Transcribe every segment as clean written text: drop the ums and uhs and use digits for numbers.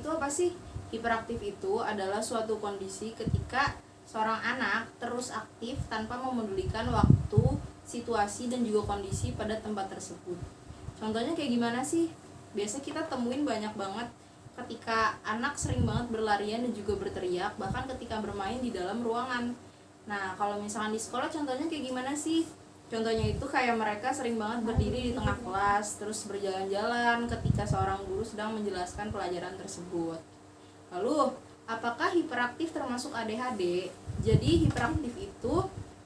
itu apa sih? Hiperaktif itu adalah suatu kondisi ketika seorang anak terus aktif tanpa memedulikan waktu, situasi, dan juga kondisi pada tempat tersebut. Contohnya kayak gimana sih? Biasa kita temuin banyak banget ketika anak sering banget berlarian dan juga berteriak, bahkan ketika bermain di dalam ruangan. Nah, kalau misalkan di sekolah contohnya kayak gimana sih? Contohnya itu kayak mereka sering banget berdiri di tengah kelas, terus berjalan-jalan ketika seorang guru sedang menjelaskan pelajaran tersebut. Lalu, apakah hiperaktif termasuk ADHD? Jadi, hiperaktif itu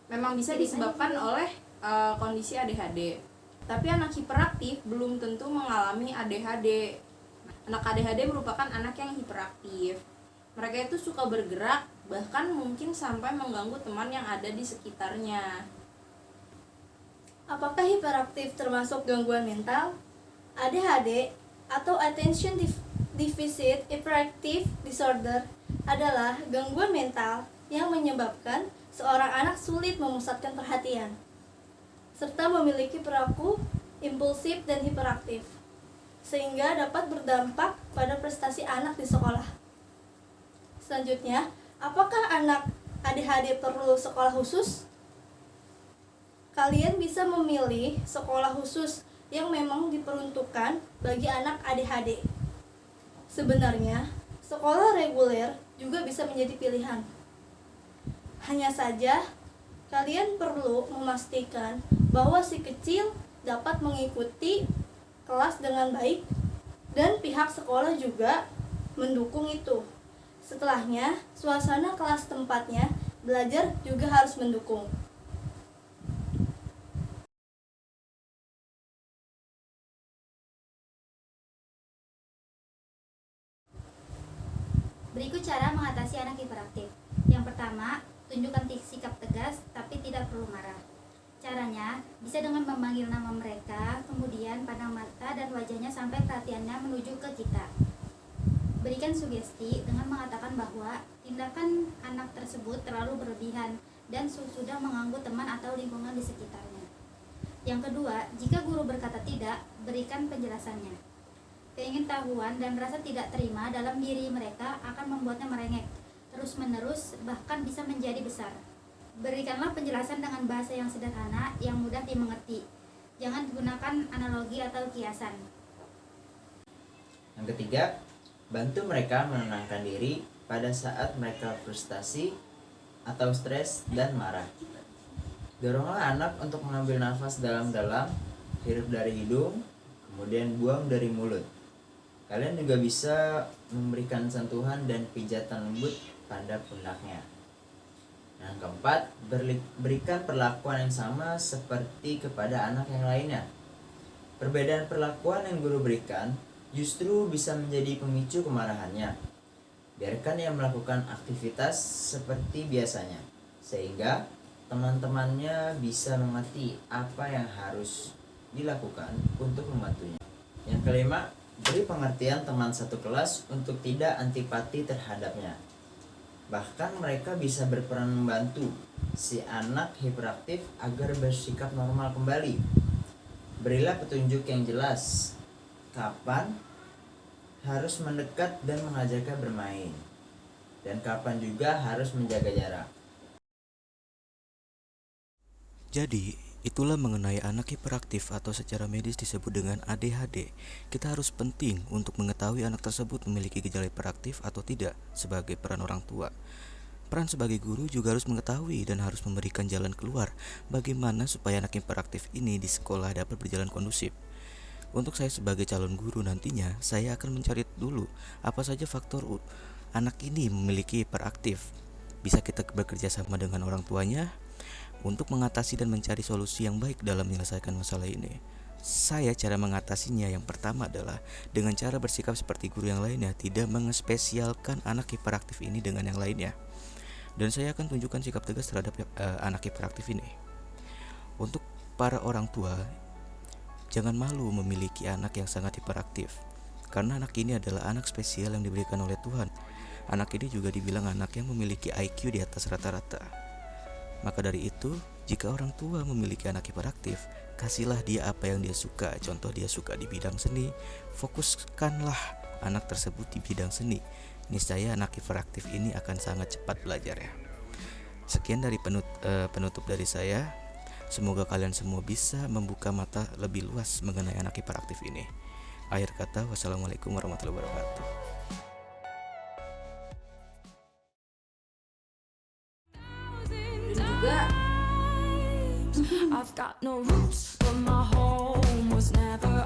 memang bisa disebabkan oleh kondisi ADHD. Tapi anak hiperaktif belum tentu mengalami ADHD. Anak ADHD merupakan anak yang hiperaktif. Mereka itu suka bergerak, bahkan mungkin sampai mengganggu teman yang ada di sekitarnya. Apakah hiperaktif termasuk gangguan mental? ADHD atau Attention Deficit Hyperactive Disorder adalah gangguan mental yang menyebabkan seorang anak sulit memusatkan perhatian, serta memiliki perilaku impulsif dan hiperaktif, sehingga dapat berdampak pada prestasi anak di sekolah. Selanjutnya, apakah anak ADHD perlu sekolah khusus? Kalian bisa memilih sekolah khusus yang memang diperuntukkan bagi anak ADHD. Sebenarnya, sekolah reguler juga bisa menjadi pilihan. Hanya saja, kalian perlu memastikan bahwa si kecil dapat mengikuti kelas dengan baik dan pihak sekolah juga mendukung itu. Setelahnya, suasana kelas tempatnya belajar juga harus mendukung. Berikut cara mengatasi anak hiperaktif. Yang pertama, tunjukkan sikap tegas tapi tidak perlu marah. Caranya bisa dengan memanggil nama mereka, kemudian pandang mata dan wajahnya sampai perhatiannya menuju ke kita. Berikan sugesti dengan mengatakan bahwa tindakan anak tersebut terlalu berlebihan dan sudah mengganggu teman atau lingkungan di sekitarnya. Yang kedua, jika guru berkata tidak, berikan penjelasannya. Keingintahuan dan rasa tidak terima dalam diri mereka akan membuatnya merengek terus-menerus, bahkan bisa menjadi besar. Berikanlah penjelasan dengan bahasa yang sederhana, yang mudah dimengerti. Jangan gunakan analogi atau kiasan. Yang ketiga, bantu mereka menenangkan diri pada saat mereka frustasi atau stres dan marah. Doronglah anak untuk mengambil nafas dalam-dalam, hirup dari hidung, kemudian buang dari mulut. Kalian juga bisa memberikan sentuhan dan pijatan lembut pada pundaknya. Yang keempat, berikan perlakuan yang sama seperti kepada anak yang lainnya. Perbedaan perlakuan yang guru berikan justru bisa menjadi pemicu kemarahannya. Biarkan ia melakukan aktivitas seperti biasanya, sehingga teman-temannya bisa mengerti apa yang harus dilakukan untuk membantunya. Yang kelima, beri pengertian teman satu kelas untuk tidak antipati terhadapnya. Bahkan mereka bisa berperan membantu si anak hiperaktif agar bersikap normal kembali. Berilah petunjuk yang jelas kapan harus mendekat dan mengajarnya bermain, dan kapan juga harus menjaga jarak. Jadi, itulah mengenai anak hiperaktif atau secara medis disebut dengan ADHD. Kita harus penting untuk mengetahui anak tersebut memiliki gejala hiperaktif atau tidak sebagai peran orang tua. Peran sebagai guru juga harus mengetahui dan harus memberikan jalan keluar bagaimana supaya anak hiperaktif ini di sekolah dapat berjalan kondusif. Untuk saya sebagai calon guru nantinya, saya akan mencari dulu apa saja faktor anak ini memiliki hiperaktif. Bisa kita bekerja sama dengan orang tuanya untuk mengatasi dan mencari solusi yang baik dalam menyelesaikan masalah ini. Cara mengatasinya yang pertama adalah dengan cara bersikap seperti guru yang lainnya, tidak mengespesialkan anak hiperaktif ini dengan yang lainnya. Dan saya akan tunjukkan sikap tegas terhadap anak hiperaktif ini. Untuk para orang tua, jangan malu memiliki anak yang sangat hiperaktif, karena anak ini adalah anak spesial yang diberikan oleh Tuhan. Anak ini juga dibilang anak yang memiliki IQ di atas rata-rata. Maka dari itu, jika orang tua memiliki anak hiperaktif, kasihlah dia apa yang dia suka. Contoh dia suka di bidang seni, fokuskanlah anak tersebut di bidang seni, niscaya anak hiperaktif ini akan sangat cepat belajar ya. Sekian dari penutup dari saya. Semoga kalian semua bisa membuka mata lebih luas mengenai anak hiperaktif ini. Akhir kata, wassalamualaikum warahmatullahi wabarakatuh. Dan juga I've got no roots, but my home was never